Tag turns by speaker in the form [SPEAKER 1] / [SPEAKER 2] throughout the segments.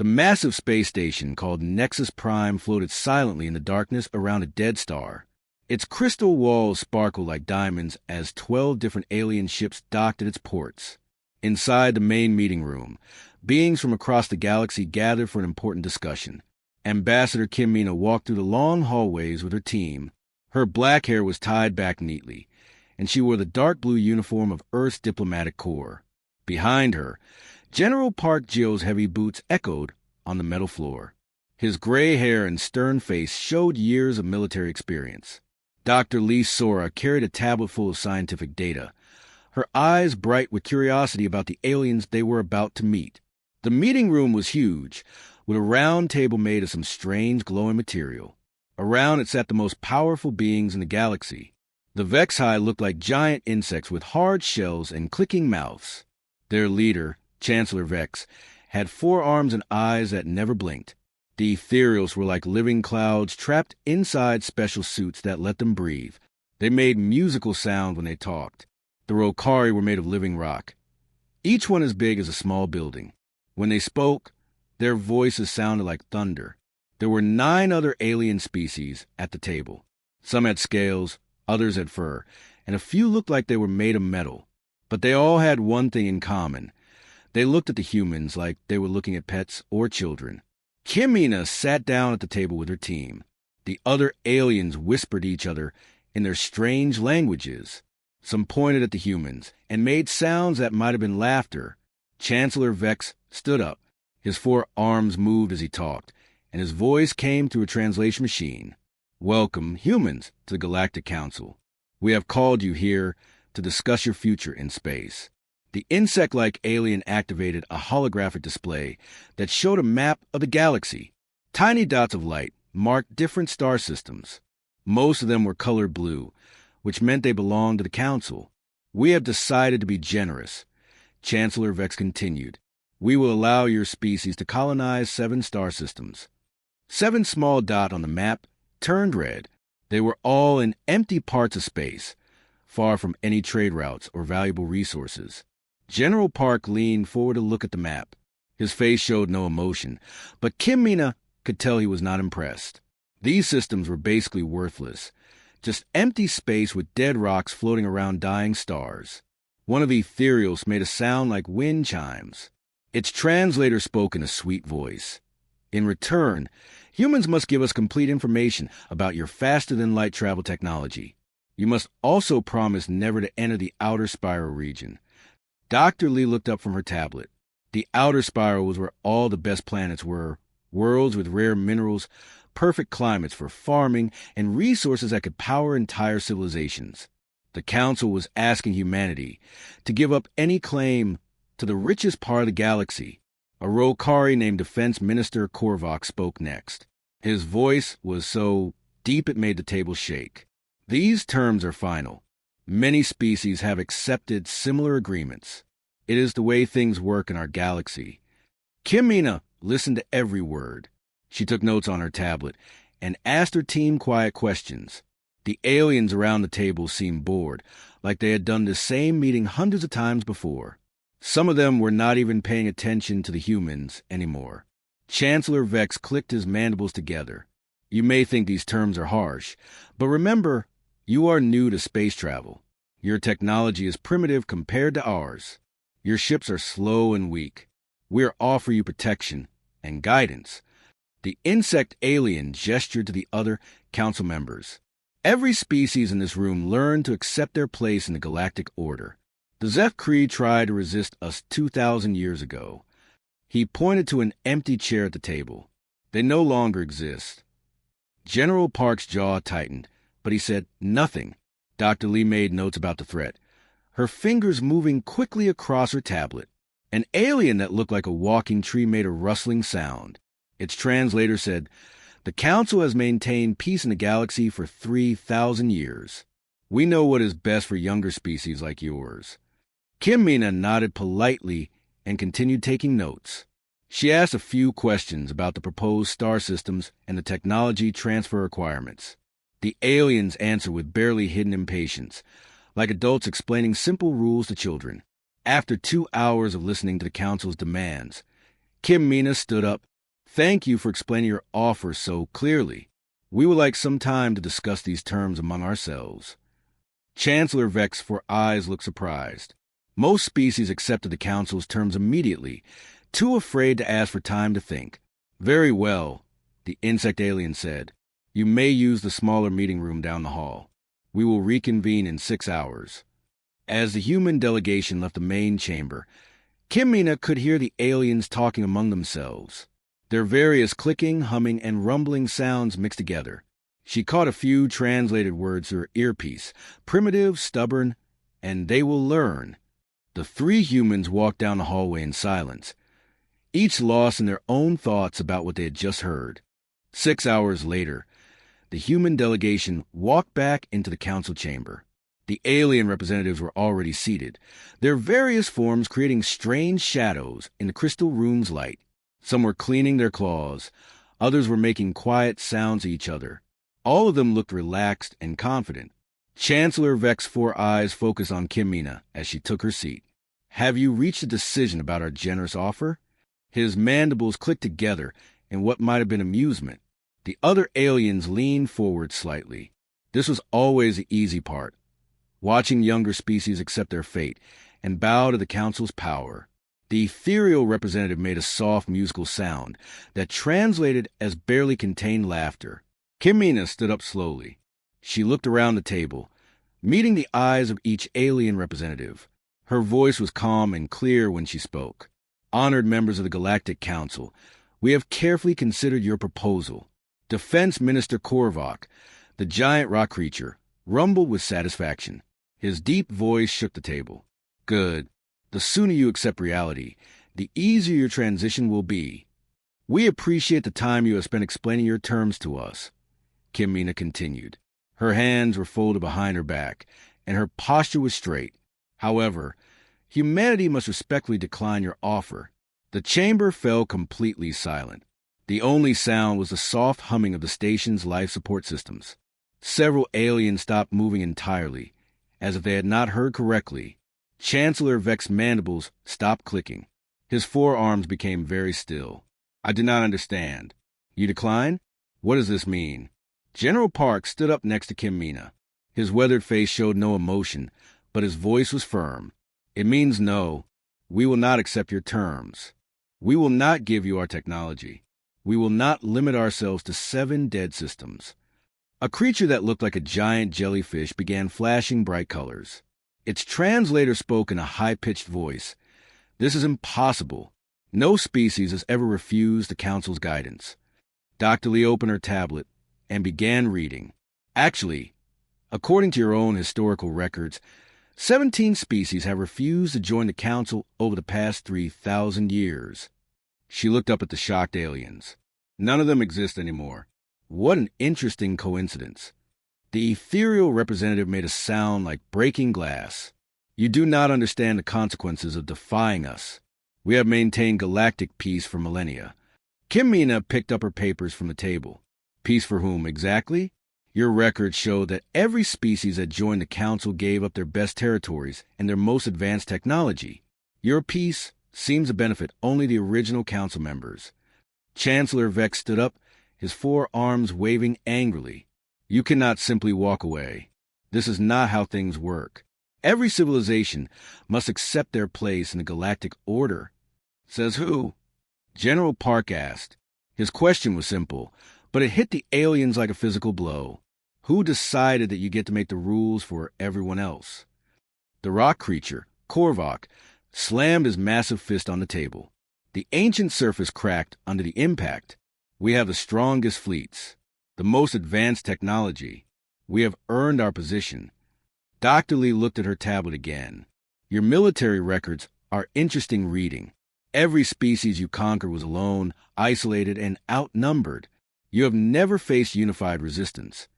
[SPEAKER 1] The massive space station called Nexus Prime floated silently in the darkness around a dead star. Its crystal walls sparkled like diamonds as 12 different alien ships docked at its ports. Inside the main meeting room, beings from across the galaxy gathered for an important discussion. Ambassador Kim Mina walked through the long hallways with her team. Her black hair was tied back neatly, and she wore the dark blue uniform of Earth's diplomatic corps. Behind her, General Park Jill's heavy boots echoed on the metal floor. His gray hair and stern face showed years of military experience. Dr. Lee Sora carried a tablet full of scientific data, her eyes bright with curiosity about the aliens they were about to meet. The meeting room was huge, with a round table made of some strange glowing material. Around it sat the most powerful beings in the galaxy. The Vexhi looked like giant insects with hard shells and clicking mouths. Their leader, Chancellor Vex, had 4 arms and eyes that never blinked. The ethereals were like living clouds trapped inside special suits that let them breathe. They made musical sound when they talked. The Rokari were made of living rock, each one as big as a small building. When they spoke, their voices sounded like thunder. There were 9 other alien species at the table. Some had scales, others had fur, and a few looked like they were made of metal. But they all had one thing in common. They looked at the humans like they were looking at pets or children. Kim Mina sat down at the table with her team. The other aliens whispered to each other in their strange languages. Some pointed at the humans and made sounds that might have been laughter. Chancellor Vex stood up. His 4 arms moved as he talked, and his voice came through a translation machine. Welcome, humans, to the Galactic Council. We have called you here to discuss your future in space. The insect-like alien activated a holographic display that showed a map of the galaxy. Tiny dots of light marked different star systems. Most of them were colored blue, which meant they belonged to the Council. We have decided to be generous. Chancellor Vex continued. We will allow your species to colonize 7 star systems. 7 small dots on the map turned red. They were all in empty parts of space, far from any trade routes or valuable resources. General Park leaned forward to look at the map. His face showed no emotion, but Kim Mina could tell he was not impressed. These systems were basically worthless, just empty space with dead rocks floating around dying stars. One of the ethereals made a sound like wind chimes. Its translator spoke in a sweet voice. In return, humans must give us complete information about your faster-than-light travel technology. You must also promise never to enter the outer spiral region. Dr. Lee looked up from her tablet. The outer spiral was where all the best planets were, worlds with rare minerals, perfect climates for farming, and resources that could power entire civilizations. The Council was asking humanity to give up any claim to the richest part of the galaxy. A Rokari named Defense Minister Korvac spoke next. His voice was so deep it made the table shake. These terms are final. Many species have accepted similar agreements. It is the way things work in our galaxy. Kim Mina listened to every word. She took notes on her tablet and asked her team quiet questions. The aliens around the table seemed bored, like they had done the same meeting hundreds of times before. Some of them were not even paying attention to the humans anymore. Chancellor Vex clicked his mandibles together. You may think these terms are harsh, but remember, you are new to space travel. Your technology is primitive compared to ours. Your ships are slow and weak. We offer you protection and guidance. The insect alien gestured to the other council members. Every species in this room learned to accept their place in the galactic order. The Zeph Cree tried to resist us 2,000 years ago. He pointed to an empty chair at the table. They no longer exist. General Park's jaw tightened, but he said nothing. Dr. Lee made notes about the threat, her fingers moving quickly across her tablet. An alien that looked like a walking tree made a rustling sound. Its translator said, "The Council has maintained peace in the galaxy for 3,000 years. We know what is best for younger species like yours." Kim Mina nodded politely and continued taking notes. She asked a few questions about the proposed star systems and the technology transfer requirements. The aliens answered with barely hidden impatience, like adults explaining simple rules to children. After 2 hours of listening to the Council's demands, Kim Mina stood up Thank you for explaining your offer so clearly. We would like some time to discuss these terms among ourselves. Chancellor Vex for eyes looked surprised. Most species accepted the Council's terms immediately, too afraid to ask for time to think. Very well, the insect alien said. You may use the smaller meeting room down the hall. We will reconvene in 6 hours. As the human delegation left the main chamber, Kim-Mina could hear the aliens talking among themselves. Their various clicking, humming, and rumbling sounds mixed together. She caught a few translated words through her earpiece: primitive, stubborn, and they will learn. The three humans walked down the hallway in silence, each lost in their own thoughts about what they had just heard. 6 hours later, the human delegation walked back into the council chamber. The alien representatives were already seated, their various forms creating strange shadows in the crystal room's light. Some were cleaning their claws, others were making quiet sounds to each other. All of them looked relaxed and confident. Chancellor Vex's 4 eyes focused on Kim-Mina as she took her seat. Have you reached a decision about our generous offer? His mandibles clicked together in what might have been amusement. The other aliens leaned forward slightly. This was always the easy part, watching younger species accept their fate and bow to the Council's power. The ethereal representative made a soft musical sound that translated as barely contained laughter. Kim-Mina stood up slowly. She looked around the table, meeting the eyes of each alien representative. Her voice was calm and clear when she spoke. Honored members of the Galactic Council, we have carefully considered your proposal. Defense Minister Korvac, the giant rock creature, rumbled with satisfaction. His deep voice shook the table. Good. The sooner you accept reality, the easier your transition will be. We appreciate the time you have spent explaining your terms to us. Kim-Mina continued. Her hands were folded behind her back, and her posture was straight. However, humanity must respectfully decline your offer. The chamber fell completely silent. The only sound was the soft humming of the station's life support systems. Several aliens stopped moving entirely, as if they had not heard correctly. Chancellor Vex's mandibles stopped clicking. His forearms became very still. I do not understand. You decline? What does this mean? General Park stood up next to Kim-Mina. His weathered face showed no emotion, but his voice was firm. It means no. We will not accept your terms. We will not give you our technology. We will not limit ourselves to 7 dead systems. A creature that looked like a giant jellyfish began flashing bright colors. Its translator spoke in a high-pitched voice. This is impossible. No species has ever refused the Council's guidance. Dr. Lee opened her tablet and began reading. Actually, according to your own historical records, 17 species have refused to join the Council over the past 3,000 years. She looked up at the shocked aliens. None of them exist anymore. What an interesting coincidence. The ethereal representative made a sound like breaking glass. You do not understand the consequences of defying us. We have maintained galactic peace for millennia. Kim-Mina picked up her papers from the table. Peace for whom exactly? Your records show that every species that joined the Council gave up their best territories and their most advanced technology. Your peace seems to benefit only the original Council members. Chancellor Vex stood up, his 4 arms waving angrily. You cannot simply walk away. This is not how things work. Every civilization must accept their place in the galactic order. Says who? General Park asked. His question was simple, but it hit the aliens like a physical blow. Who decided that you get to make the rules for everyone else? The rock creature, Korvac, slammed his massive fist on the table. The ancient surface cracked under the impact. We have the strongest fleets, the most advanced technology. We have earned our position. Dr. Lee looked at her tablet again. Your military records are interesting reading. Every species you conquered was alone, isolated, and outnumbered. You have never faced unified resistance.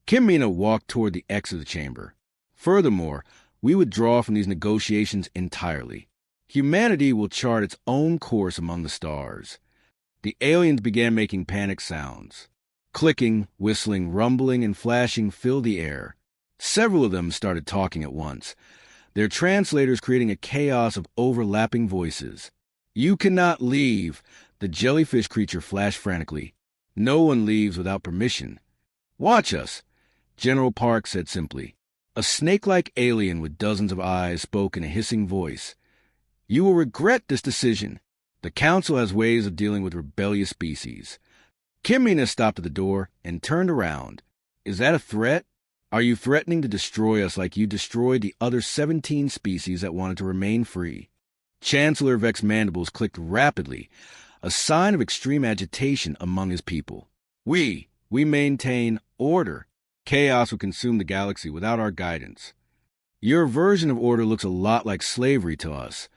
[SPEAKER 1] Kim-Mina walked toward the exit of the chamber. Furthermore, we withdraw from these negotiations entirely. Humanity will chart its own course among the stars. The aliens began making panic sounds. Clicking, whistling, rumbling, and flashing filled the air. Several of them started talking at once, their translators creating a chaos of overlapping voices. You cannot leave. The jellyfish creature flashed frantically. "No one leaves without permission." "Watch us," General Park said simply. A snake-like alien with dozens of eyes spoke in a hissing voice. "You will regret this decision. The Council has ways of dealing with rebellious species." Kimina stopped at the door and turned around. "Is that a threat? Are you threatening to destroy us like you destroyed the other 17 species that wanted to remain free?" Chancellor Vex's mandibles clicked rapidly, a sign of extreme agitation among his people. We maintain order. Chaos would consume the galaxy without our guidance." "Your version of order looks a lot like slavery to us,"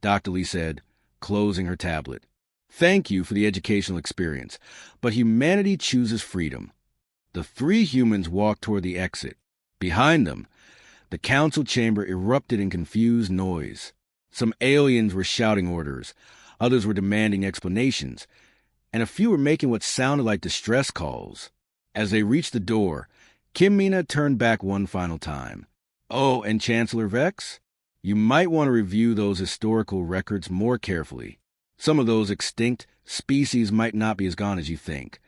[SPEAKER 1] Dr. Lee said, closing her tablet. "Thank you for the educational experience, but humanity chooses freedom." The 3 humans walked toward the exit. Behind them, the council chamber erupted in confused noise. Some aliens were shouting orders, others were demanding explanations, and a few were making what sounded like distress calls. As they reached the door, Kimina turned back one final time. "Oh, and Chancellor Vex, you might want to review those historical records more carefully. Some of those extinct species might not be as gone as you think."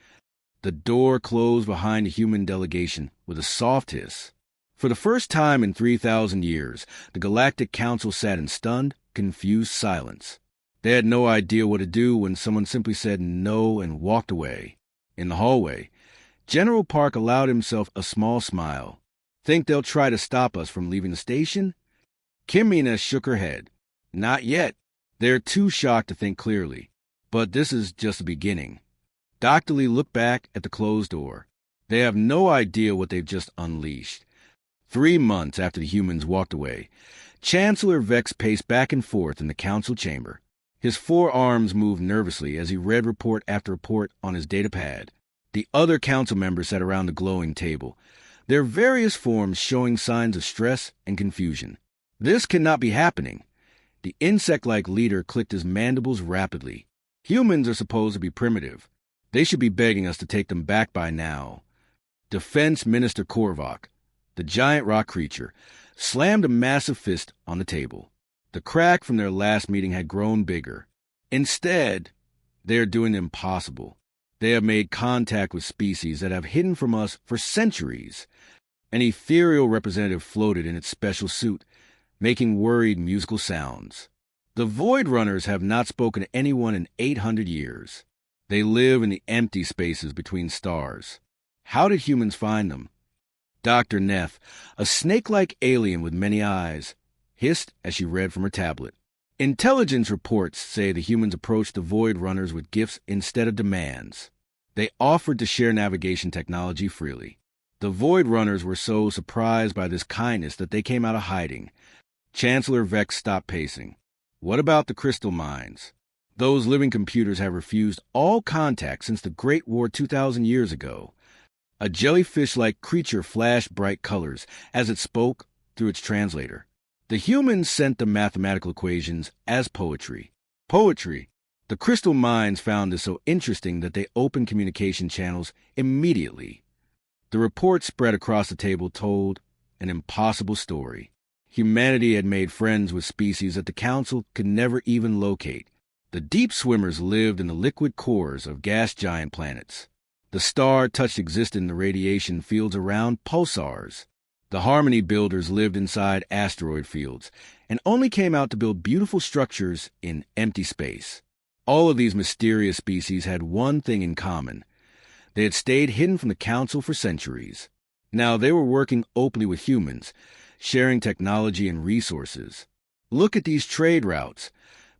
[SPEAKER 1] The door closed behind the human delegation with a soft hiss. For the first time in 3,000 years, the Galactic Council sat in stunned, confused silence. They had no idea what to do when someone simply said no and walked away. In the hallway, General Park allowed himself a small smile. "Think they'll try to stop us from leaving the station?" Kimina shook her head. "Not yet. They're too shocked to think clearly. But this is just the beginning." Dr. Lee looked back at the closed door. They have no idea what they've just unleashed. 3 months after the humans walked away, Chancellor Vex paced back and forth in the council chamber. His 4 arms moved nervously as he read report after report on his data pad. The other council members sat around the glowing table, their various forms showing signs of stress and confusion. "This cannot be happening." The insect-like leader clicked his mandibles rapidly. "Humans are supposed to be primitive. They should be begging us to take them back by now." Defense Minister Korvac, the giant rock creature, slammed a massive fist on the table. The crack from their last meeting had grown bigger. "Instead, they are doing the impossible. They have made contact with species that have hidden from us for centuries." An ethereal representative floated in its special suit, making worried musical sounds. "The Void Runners have not spoken to anyone in 800 years. They live in the empty spaces between stars. How did humans find them?" Dr. Neff, a snake-like alien with many eyes, hissed as she read from her tablet. "Intelligence reports say the humans approached the Void Runners with gifts instead of demands. They offered to share navigation technology freely. The Void Runners were so surprised by this kindness that they came out of hiding." Chancellor Vex stopped pacing. "What about the crystal mines? Those living computers have refused all contact since the Great War 2,000 years ago." A jellyfish-like creature flashed bright colors as it spoke through its translator. "The humans sent the mathematical equations as poetry." "Poetry?" The crystal mines found this so interesting that they opened communication channels immediately. The report spread across the table told an impossible story. Humanity had made friends with species that the Council could never even locate. The deep swimmers lived in the liquid cores of gas giant planets. The star-touched existed in the radiation fields around pulsars. The Harmony Builders lived inside asteroid fields and only came out to build beautiful structures in empty space. All of these mysterious species had one thing in common. They had stayed hidden from the Council for centuries. Now they were working openly with humans, sharing technology and resources. "Look at these trade routes."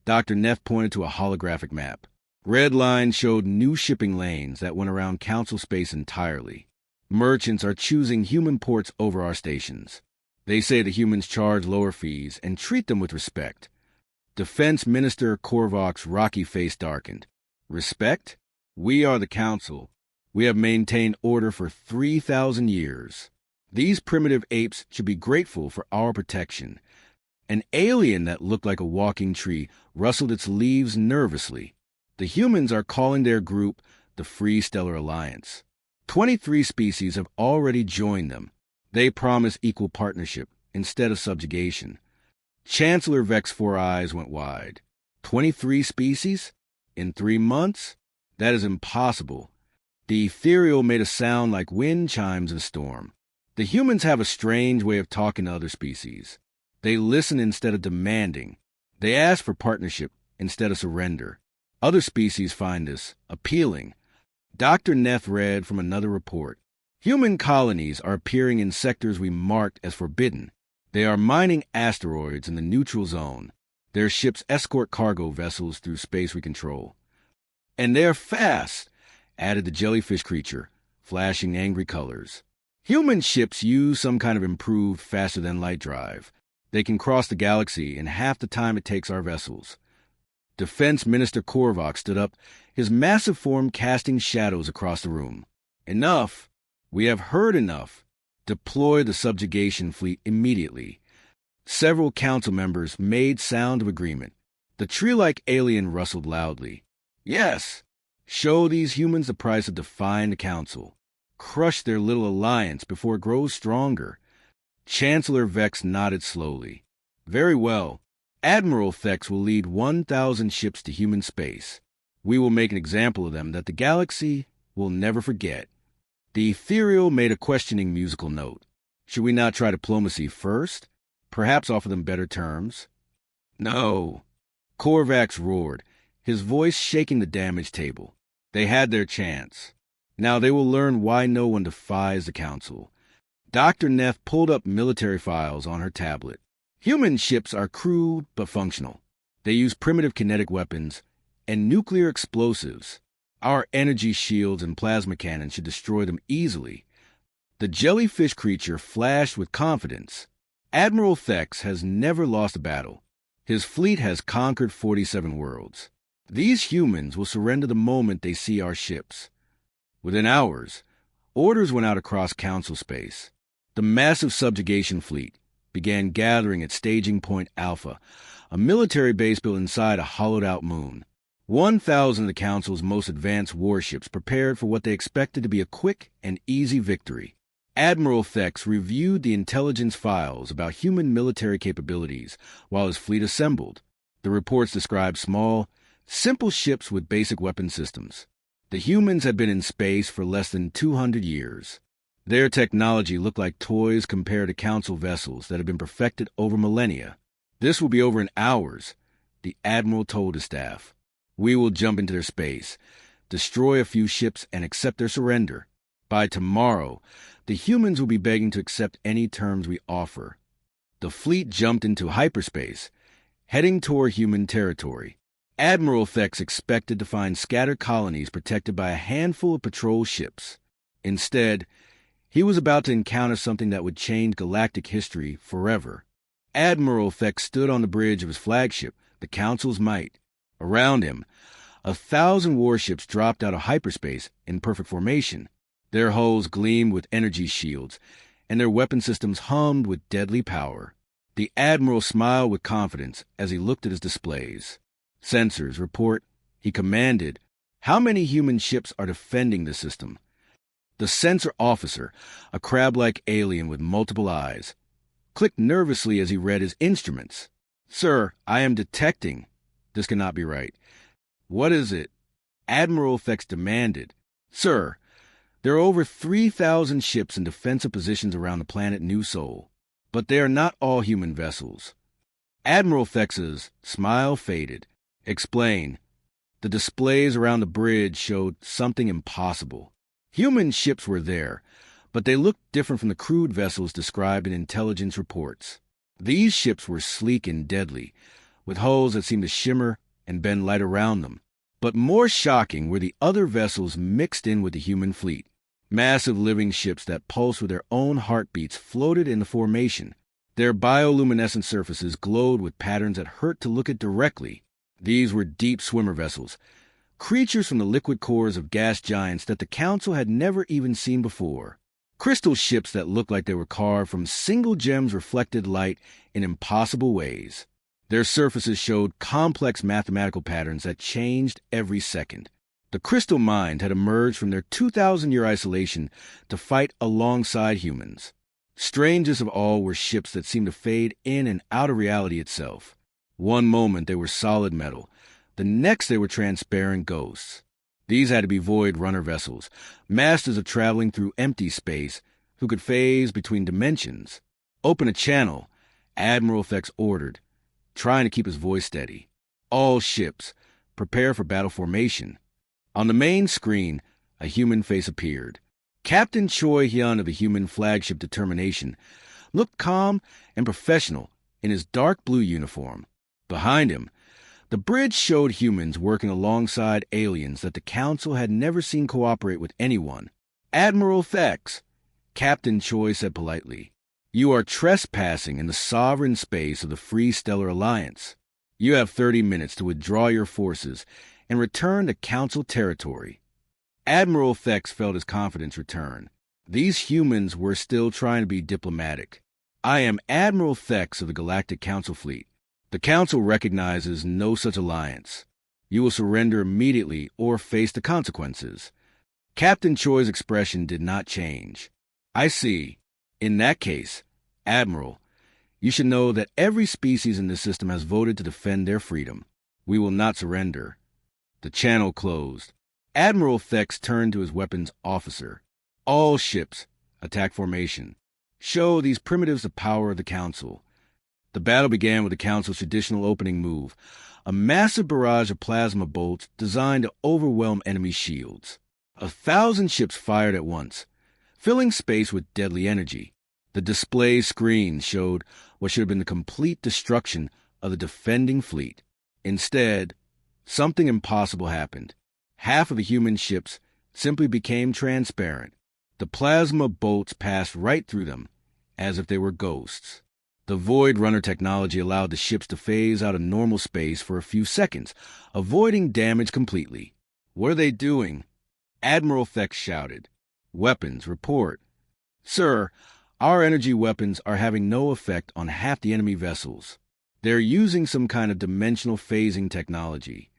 [SPEAKER 1] Dr. Neff pointed to a holographic map. Red lines showed new shipping lanes that went around Council space entirely. "Merchants are choosing human ports over our stations. They say the humans charge lower fees and treat them with respect." Defense Minister Korvac's rocky face darkened. "Respect? We are the Council. We have maintained order for 3,000 years. These primitive apes should be grateful for our protection." An alien that looked like a walking tree rustled its leaves nervously. "The humans are calling their group the Free Stellar Alliance. 23 species have already joined them. They promise equal partnership instead of subjugation." Chancellor Vex's 4 eyes went wide. 23 species? In 3 months? That is impossible. The ethereal made a sound like wind chimes in a storm. The humans have a strange way of talking to other species. They listen instead of demanding. They ask for partnership instead of surrender. Other species find this appealing. Dr. Neff read from another report. Human colonies are appearing in sectors we marked as forbidden. They are mining asteroids in the neutral zone. Their ships escort cargo vessels through space we control. And they're fast, added the jellyfish creature, flashing angry colors. Human ships use some kind of improved faster-than-light drive. They can cross the galaxy in half the time it takes our vessels. Defense Minister Korvac stood up, his massive form casting shadows across the room. Enough! We have heard enough. Deploy the subjugation fleet immediately. Several council members made sound of agreement. The tree-like alien rustled loudly. Yes! Show these humans the price of defying the council. Crush their little alliance before it grows stronger. Chancellor Vex nodded slowly. Very well. Admiral Thex will lead 1,000 ships to human space. We will make an example of them that the galaxy will never forget. The ethereal made a questioning musical note. Should we not try diplomacy first? Perhaps offer them better terms? No. Korvax roared, his voice shaking the damaged table. They had their chance. Now they will learn why no one defies the council. Dr. Neff pulled up military files on her tablet. Human ships are crude but functional. They use primitive kinetic weapons and nuclear explosives. Our energy shields and plasma cannons should destroy them easily. The jellyfish creature flashed with confidence. Admiral Thex has never lost a battle. His fleet has conquered 47 worlds. These humans will surrender the moment they see our ships. Within hours, orders went out across council space. The massive subjugation fleet began gathering at Staging Point Alpha, a military base built inside a hollowed-out moon. 1,000 of the Council's most advanced warships prepared for what they expected to be a quick and easy victory. Admiral Thex reviewed the intelligence files about human military capabilities while his fleet assembled. The reports described small, simple ships with basic weapon systems. The humans had been in space for less than 200 years. Their technology looked like toys compared to Council vessels that had been perfected over millennia. This will be over in hours, the Admiral told his staff. We will jump into their space, destroy a few ships, and accept their surrender. By tomorrow, the humans will be begging to accept any terms we offer. The fleet jumped into hyperspace, heading toward human territory. Admiral Thex expected to find scattered colonies protected by a handful of patrol ships. Instead, he was about to encounter something that would change galactic history forever. Admiral Thex stood on the bridge of his flagship, the Council's Might. Around him, 1,000 warships dropped out of hyperspace in perfect formation. Their hulls gleamed with energy shields, and their weapon systems hummed with deadly power. The Admiral smiled with confidence as he looked at his displays. Sensors report, he commanded. How many human ships are defending the system? The sensor officer, a crab-like alien with multiple eyes, clicked nervously as he read his instruments. Sir, I am detecting. This cannot be right. What is it? Admiral Thex demanded. Sir, there are over 3,000 ships in defensive positions around the planet New Sol, but they are not all human vessels. Admiral Thex's smile faded. Explain. The displays around the bridge showed something impossible. Human ships were there, but they looked different from the crude vessels described in intelligence reports. These ships were sleek and deadly, with hulls that seemed to shimmer and bend light around them. But more shocking were the other vessels mixed in with the human fleet. Massive living ships that pulsed with their own heartbeats floated in the formation. Their bioluminescent surfaces glowed with patterns that hurt to look at directly. These were deep swimmer vessels, creatures from the liquid cores of gas giants that the Council had never even seen before. Crystal ships that looked like they were carved from single gems reflected light in impossible ways. Their surfaces showed complex mathematical patterns that changed every second. The crystal mind had emerged from their 2,000-year isolation to fight alongside humans. Strangest of all were ships that seemed to fade in and out of reality itself. One moment they were solid metal, The next they were transparent ghosts. These had to be void runner vessels, masters of traveling through empty space, who could phase between dimensions. Open a channel, Admiral Thex ordered, trying to keep his voice steady. All ships, prepare for battle formation. On the main screen, a human face appeared. Captain Choi Hyun of the human flagship Determination looked calm and professional in his dark blue uniform. Behind him, the bridge showed humans working alongside aliens that the Council had never seen cooperate with anyone. Admiral Thex, Captain Choi said politely, you are trespassing in the sovereign space of the Free Stellar Alliance. You have 30 minutes to withdraw your forces and return to Council territory. Admiral Thex felt his confidence return. These humans were still trying to be diplomatic. I am Admiral Thex of the Galactic Council Fleet. The Council recognizes no such alliance. You will surrender immediately or face the consequences. Captain Choi's expression did not change. I see. In that case, Admiral, you should know that every species in this system has voted to defend their freedom. We will not surrender. The channel closed. Admiral Thex turned to his weapons officer. All ships, attack formation. Show these primitives the power of the Council. The battle began with the Council's traditional opening move, a massive barrage of plasma bolts designed to overwhelm enemy shields. 1,000 ships fired at once, filling space with deadly energy. The display screen showed what should have been the complete destruction of the defending fleet. Instead, something impossible happened. Half of the human ships simply became transparent. The plasma bolts passed right through them, as if they were ghosts. The Void Runner technology allowed the ships to phase out of normal space for a few seconds, avoiding damage completely. What are they doing? Admiral Thex shouted. Weapons, report. Sir, our energy weapons are having no effect on half the enemy vessels. They're using some kind of dimensional phasing technology.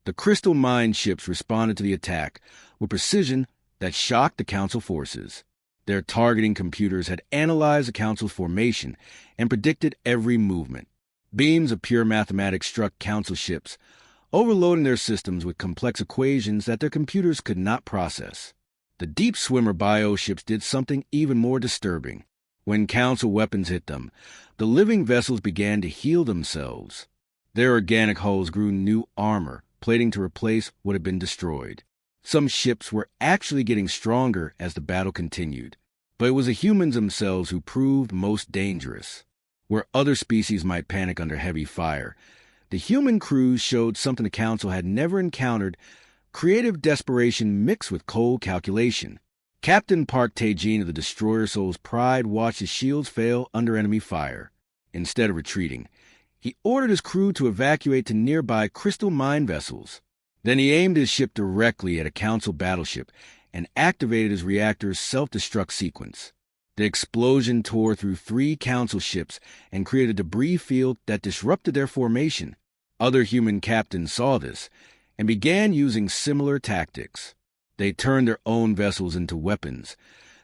[SPEAKER 1] The crystal mine ships responded to the attack with precision that shocked the Council forces. Their targeting computers had analyzed the Council's formation and predicted every movement. Beams of pure mathematics struck Council ships, overloading their systems with complex equations that their computers could not process. The deep swimmer bioships did something even more disturbing. When Council weapons hit them, the living vessels began to heal themselves. Their organic hulls grew new armor, plating to replace what had been destroyed. Some ships were actually getting stronger as the battle continued, but it was the humans themselves who proved most dangerous. Where other species might panic under heavy fire, the human crews showed something the Council had never encountered: creative desperation mixed with cold calculation. Captain Park Tae-jin of the Destroyer Soul's Pride watched his shields fail under enemy fire. Instead of retreating, he ordered his crew to evacuate to nearby crystal mine vessels. Then he aimed his ship directly at a Council battleship and activated his reactor's self-destruct sequence. The explosion tore through 3 Council ships and created a debris field that disrupted their formation. Other human captains saw this and began using similar tactics. They turned their own vessels into weapons,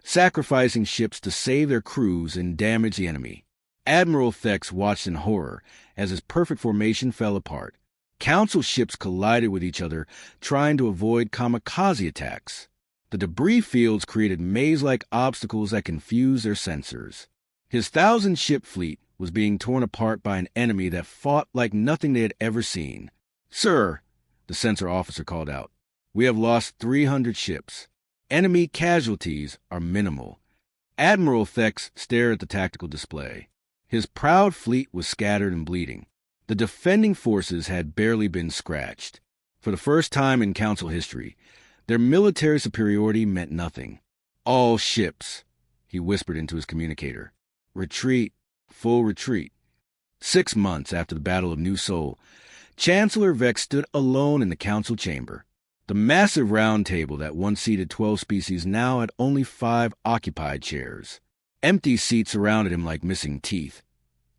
[SPEAKER 1] sacrificing ships to save their crews and damage the enemy. Admiral Thex watched in horror as his perfect formation fell apart. Council ships collided with each other, trying to avoid kamikaze attacks. The debris fields created maze-like obstacles that confused their sensors. His 1,000-ship fleet was being torn apart by an enemy that fought like nothing they had ever seen. Sir, the sensor officer called out, we have lost 300 ships. Enemy casualties are minimal. Admiral Thex stared at the tactical display. His proud fleet was scattered and bleeding. The defending forces had barely been scratched. For the first time in Council history, their military superiority meant nothing. All ships, he whispered into his communicator. Retreat, full retreat. 6 months after the Battle of New Seoul, Chancellor Vex stood alone in the Council chamber. The massive round table that once seated 12 species now had only 5 occupied chairs. Empty seats surrounded him like missing teeth,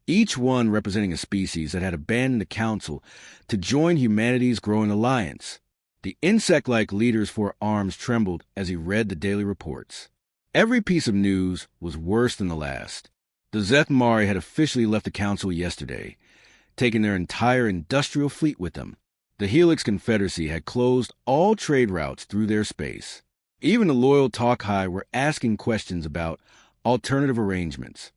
[SPEAKER 1] each one representing a species that had abandoned the Council to join humanity's growing alliance. The insect-like leader's 4 arms trembled as he read the daily reports. Every piece of news was worse than the last. The Zeth Mari had officially left the Council yesterday, taking their entire industrial fleet with them. The Helix Confederacy had closed all trade routes through their space. Even the loyal Talk-High were asking questions about alternative arrangements.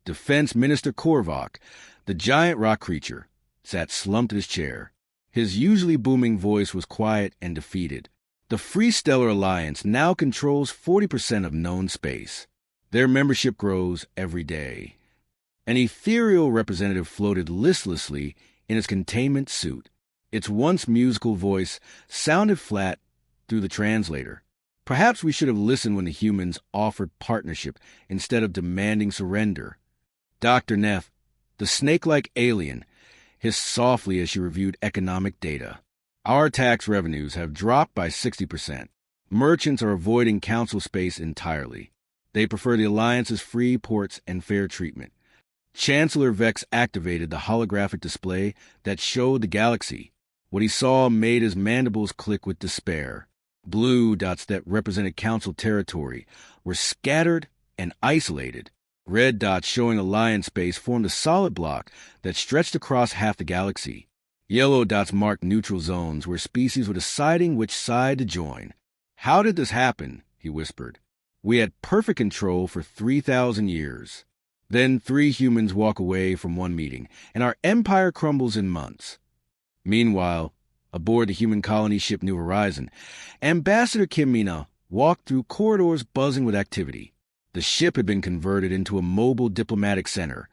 [SPEAKER 1] Defense Minister Korvac, the giant rock creature, sat slumped in his chair. His usually booming voice was quiet and defeated. The Free Stellar Alliance now controls 40% of known space. Their membership grows every day. An ethereal representative floated listlessly in its containment suit. Its once musical voice sounded flat through the translator. Perhaps we should have listened when the humans offered partnership instead of demanding surrender. Dr. Neff, the snake-like alien, hissed softly as she reviewed economic data. Our tax revenues have dropped by 60%. Merchants are avoiding council space entirely. They prefer the Alliance's free ports and fair treatment. Chancellor Vex activated the holographic display that showed the galaxy. What he saw made his mandibles click with despair. Blue dots that represented council territory were scattered and isolated. Red dots showing Alliance space formed a solid block that stretched across half the galaxy. Yellow dots marked neutral zones where species were deciding which side to join. "How did this happen?" he whispered. "We had perfect control for 3,000 years. Then 3 humans walk away from one meeting, and our empire crumbles in months." Meanwhile, aboard the human colony ship New Horizon, Ambassador Kim Mina walked through corridors buzzing with activity. The ship had been converted into a mobile diplomatic center,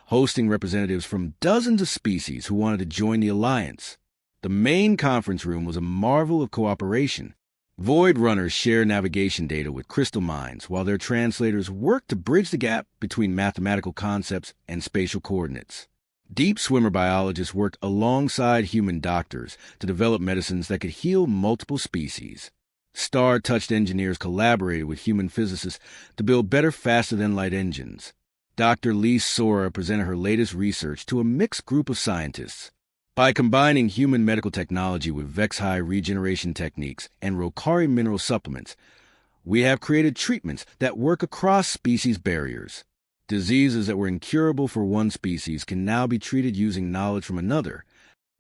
[SPEAKER 1] hosting representatives from dozens of species who wanted to join the Alliance. The main conference room was a marvel of cooperation. Void runners share navigation data with crystal mines, while their translators work to bridge the gap between mathematical concepts and spatial coordinates. Deep swimmer biologists worked alongside human doctors to develop medicines that could heal multiple species. Star-touched engineers collaborated with human physicists to build better faster-than-light engines. Dr. Lee Sora presented her latest research to a mixed group of scientists. By combining human medical technology with Vex-High regeneration techniques and Rokari mineral supplements, we have created treatments that work across species barriers. Diseases that were incurable for one species can now be treated using knowledge from another.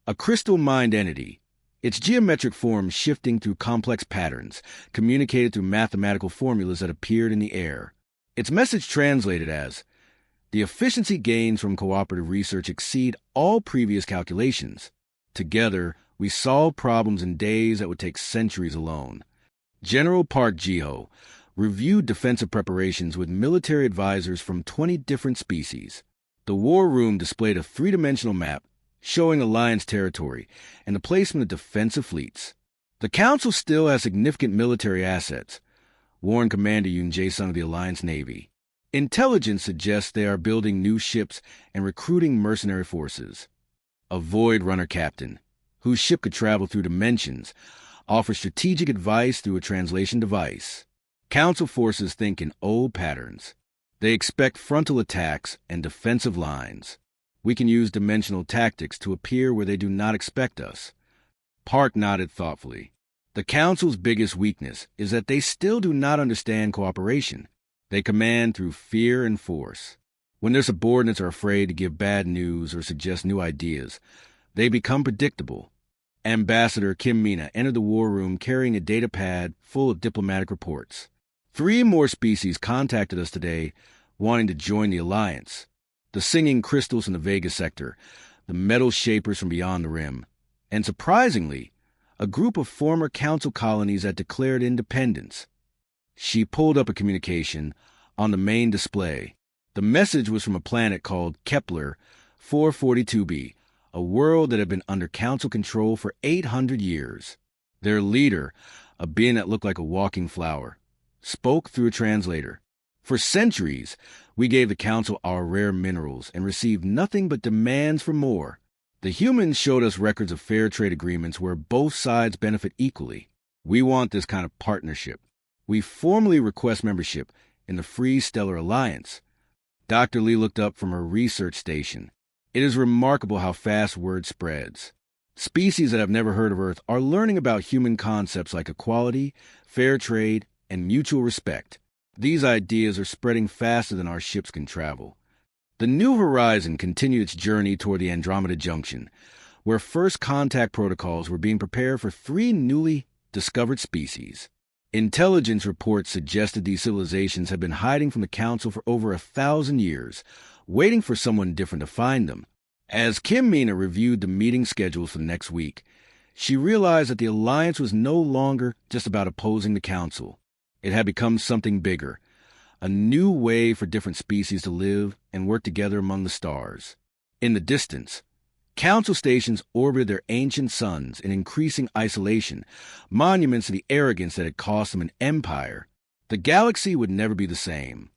[SPEAKER 1] A crystal mind entity, its geometric form shifting through complex patterns, communicated through mathematical formulas that appeared in the air. Its message translated as, "The efficiency gains from cooperative research exceed all previous calculations. Together, we solve problems in days that would take centuries alone." General Park Jiho reviewed defensive preparations with military advisors from 20 different species. The war room displayed a 3-dimensional map showing Alliance territory and the placement of defensive fleets. "The Council still has significant military assets," warned Commander Yoon Jae-sung of the Alliance Navy. "Intelligence suggests they are building new ships and recruiting mercenary forces." A Void Runner captain, whose ship could travel through dimensions, offered strategic advice through a translation device. Council forces think in old patterns. They expect frontal attacks and defensive lines. We can use dimensional tactics to appear where they do not expect us. Park nodded thoughtfully. The Council's biggest weakness is that they still do not understand cooperation. They command through fear and force. When their subordinates are afraid to give bad news or suggest new ideas, they become predictable. Ambassador Kim Mina entered the war room carrying a data pad full of diplomatic reports. 3 more species contacted us today, wanting to join the Alliance. The singing crystals from the Vega sector, the metal shapers from beyond the rim, and surprisingly, a group of former council colonies that declared independence. She pulled up a communication on the main display. The message was from a planet called Kepler 442b, a world that had been under council control for 800 years. Their leader, a being that looked like a walking flower, spoke through a translator. "For centuries, we gave the Council our rare minerals and received nothing but demands for more. The humans showed us records of fair trade agreements where both sides benefit equally. We want this kind of partnership. We formally request membership in the Free Stellar Alliance." Dr. Lee looked up from her research station. It is remarkable how fast word spreads. Species that have never heard of Earth are learning about human concepts like equality, fair trade, and mutual respect. These ideas are spreading faster than our ships can travel. The New Horizon continued its journey toward the Andromeda Junction, where first contact protocols were being prepared for 3 newly discovered species. Intelligence reports suggested these civilizations had been hiding from the Council for over 1,000 years, waiting for someone different to find them. As Kim Mina reviewed the meeting schedules for the next week, she realized that the alliance was no longer just about opposing the Council. It had become something bigger, a new way for different species to live and work together among the stars. In the distance, Council stations orbited their ancient suns in increasing isolation, monuments to the arrogance that had cost them an empire. The galaxy would never be the same.